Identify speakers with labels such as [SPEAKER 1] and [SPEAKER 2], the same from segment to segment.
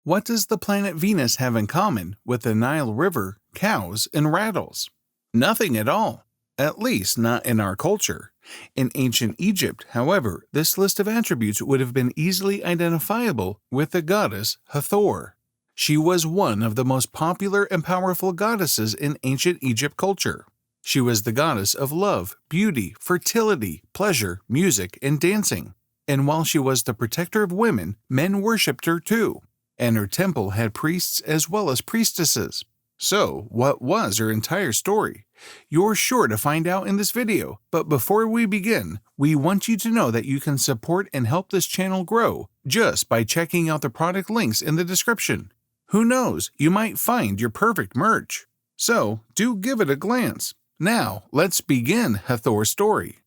[SPEAKER 1] What does the planet Venus have in common with the Nile River, cows, and rattles? Nothing at all. At least not in our culture. In ancient Egypt, however, this list of attributes would have been easily identifiable with the goddess Hathor. She was one of the most popular and powerful goddesses in ancient Egypt culture. She was the goddess of love, beauty, fertility, pleasure, music, and dancing. And while she was the protector of women, men worshipped her too. And her temple had priests as well as priestesses. So, what was her entire story? You're sure to find out in this video, but before we begin, we want you to know that you can support and help this channel grow just by checking out the product links in the description. Who knows, you might find your perfect merch. So, do give it a glance. Now, let's begin Hathor's story.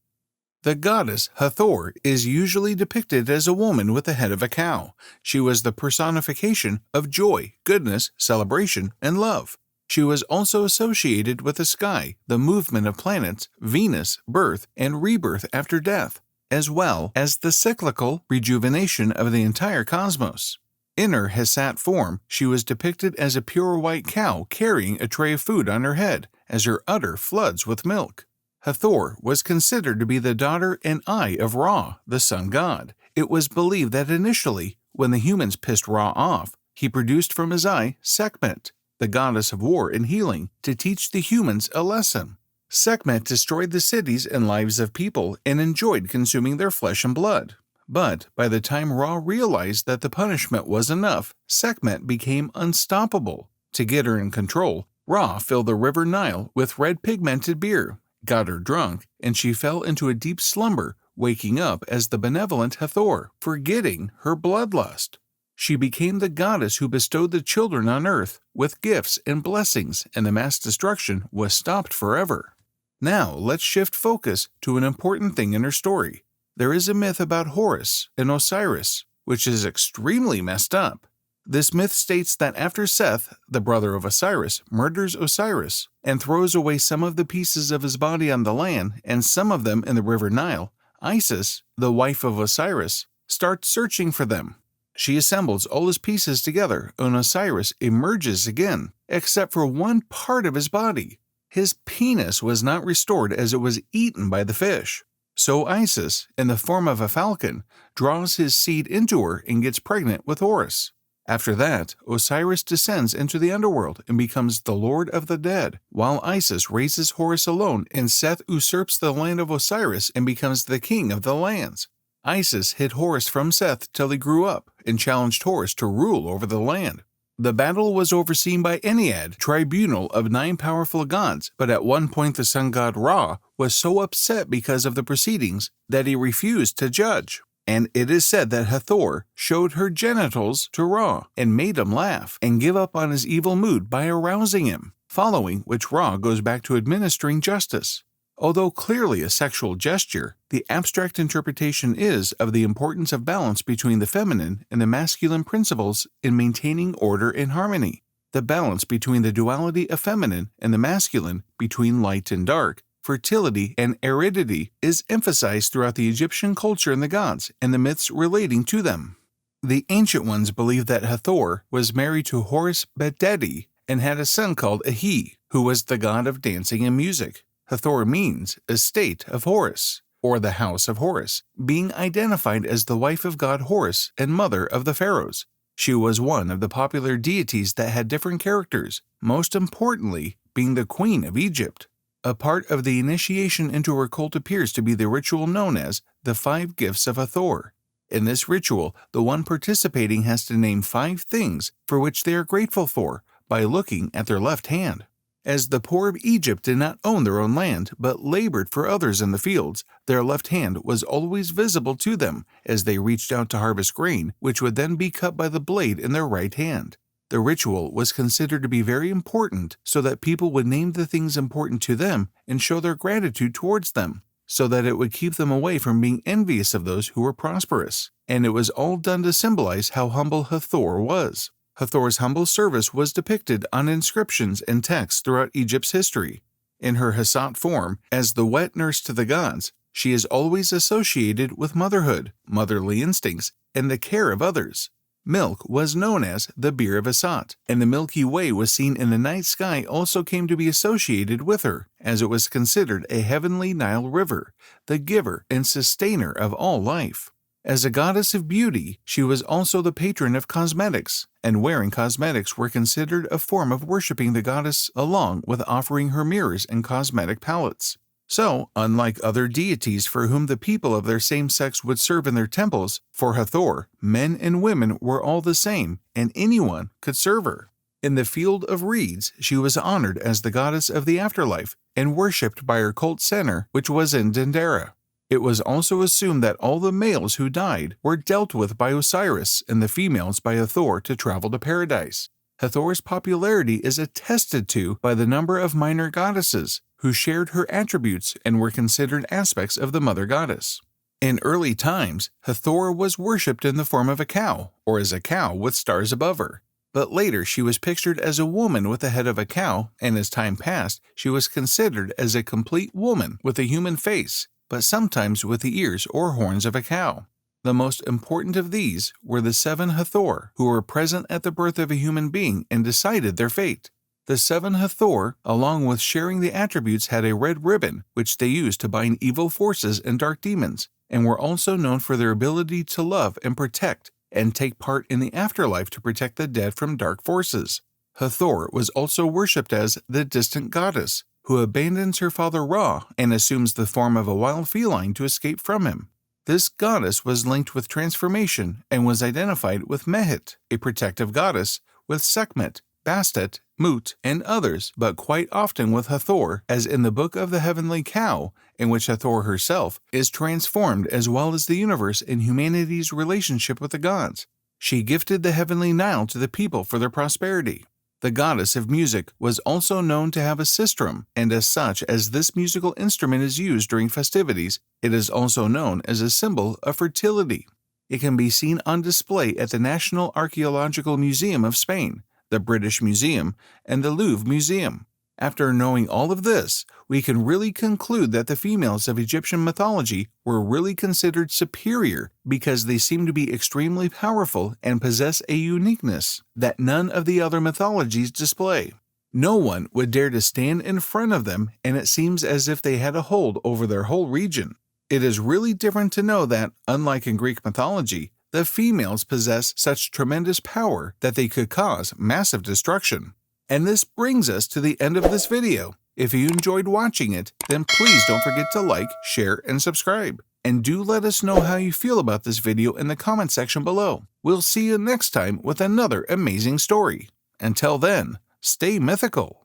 [SPEAKER 1] The goddess Hathor is usually depicted as a woman with the head of a cow. She was the personification of joy, goodness, celebration, and love. She was also associated with the sky, the movement of planets, Venus, birth, and rebirth after death, as well as the cyclical rejuvenation of the entire cosmos. In her Hesat form, she was depicted as a pure white cow carrying a tray of food on her head as her udder floods with milk. Hathor was considered to be the daughter and eye of Ra, the sun god. It was believed that initially, when the humans pissed Ra off, he produced from his eye Sekhmet, the goddess of war and healing, to teach the humans a lesson. Sekhmet destroyed the cities and lives of people and enjoyed consuming their flesh and blood. But by the time Ra realized that the punishment was enough, Sekhmet became unstoppable. To get her in control, Ra filled the river Nile with red pigmented beer, got her drunk, and she fell into a deep slumber, waking up as the benevolent Hathor, forgetting her bloodlust. She became the goddess who bestowed the children on earth with gifts and blessings, and the mass destruction was stopped forever. Now, let's shift focus to an important thing in her story. There is a myth about Horus and Osiris, which is extremely messed up. This myth states that after Seth, the brother of Osiris, murders Osiris and throws away some of the pieces of his body on the land and some of them in the river Nile, Isis, the wife of Osiris, starts searching for them. She assembles all his pieces together and Osiris emerges again, except for one part of his body. His penis was not restored as it was eaten by the fish. So Isis, in the form of a falcon, draws his seed into her and gets pregnant with Horus. After that, Osiris descends into the underworld and becomes the lord of the dead, while Isis raises Horus alone and Seth usurps the land of Osiris and becomes the king of the lands. Isis hid Horus from Seth till he grew up and challenged Horus to rule over the land. The battle was overseen by Ennead, tribunal of 9 powerful gods, but at one point the sun god Ra was so upset because of the proceedings that he refused to judge. And it is said that Hathor showed her genitals to Ra and made him laugh and give up on his evil mood by arousing him, following which Ra goes back to administering justice. Although clearly a sexual gesture, the abstract interpretation is of the importance of balance between the feminine and the masculine principles in maintaining order and harmony, the balance between the duality of feminine and the masculine, between light and dark, fertility and aridity is emphasized throughout the Egyptian culture and the gods and the myths relating to them. The ancient ones believed that Hathor was married to Horus Bet-Dedi and had a son called Ahi, who was the god of dancing and music. Hathor means estate of Horus, or the house of Horus, being identified as the wife of god Horus and mother of the pharaohs. She was one of the popular deities that had different characters, most importantly being the queen of Egypt. A part of the initiation into her cult appears to be the ritual known as the 5 Gifts of Hathor. In this ritual, the one participating has to name 5 things for which they are grateful for by looking at their left hand. As the poor of Egypt did not own their own land but labored for others in the fields, their left hand was always visible to them as they reached out to harvest grain, which would then be cut by the blade in their right hand. The ritual was considered to be very important so that people would name the things important to them and show their gratitude towards them, so that it would keep them away from being envious of those who were prosperous. And it was all done to symbolize how humble Hathor was. Hathor's humble service was depicted on inscriptions and texts throughout Egypt's history. In her Hesat form, as the wet nurse to the gods, she is always associated with motherhood, motherly instincts, and the care of others. Milk was known as the beer of Asat, and the Milky Way was seen in the night sky also came to be associated with her, as it was considered a heavenly Nile river, the giver and sustainer of all life. As a goddess of beauty, she was also the patron of cosmetics, and wearing cosmetics were considered a form of worshipping the goddess along with offering her mirrors and cosmetic palettes. So, unlike other deities for whom the people of their same sex would serve in their temples, for Hathor, men and women were all the same, and anyone could serve her. In the field of reeds, she was honored as the goddess of the afterlife and worshipped by her cult center, which was in Dendera. It was also assumed that all the males who died were dealt with by Osiris and the females by Hathor to travel to paradise. Hathor's popularity is attested to by the number of minor goddesses who shared her attributes and were considered aspects of the mother goddess. In early times, Hathor was worshipped in the form of a cow, or as a cow with stars above her. But later she was pictured as a woman with the head of a cow, and as time passed, she was considered as a complete woman with a human face, but sometimes with the ears or horns of a cow. The most important of these were the 7 Hathor, who were present at the birth of a human being and decided their fate. The 7 Hathor, along with sharing the attributes, had a red ribbon, which they used to bind evil forces and dark demons, and were also known for their ability to love and protect, and take part in the afterlife to protect the dead from dark forces. Hathor was also worshipped as the distant goddess, who abandons her father Ra and assumes the form of a wild feline to escape from him. This goddess was linked with transformation and was identified with Mehit, a protective goddess, with Sekhmet, Bastet, Mut, and others, but quite often with Hathor, as in the Book of the Heavenly Cow, in which Hathor herself is transformed as well as the universe in humanity's relationship with the gods. She gifted the heavenly Nile to the people for their prosperity. The goddess of music was also known to have a sistrum, and as such as this musical instrument is used during festivities, it is also known as a symbol of fertility. It can be seen on display at the National Archaeological Museum of Spain, the British Museum, and the Louvre Museum. After knowing all of this, we can really conclude that the females of Egyptian mythology were really considered superior because they seem to be extremely powerful and possess a uniqueness that none of the other mythologies display. No one would dare to stand in front of them, and it seems as if they had a hold over their whole region. It is really different to know that, unlike in Greek mythology, the females possess such tremendous power that they could cause massive destruction. And this brings us to the end of this video. If you enjoyed watching it, then please don't forget to like, share, and subscribe. And do let us know how you feel about this video in the comment section below. We'll see you next time with another amazing story. Until then, stay mythical.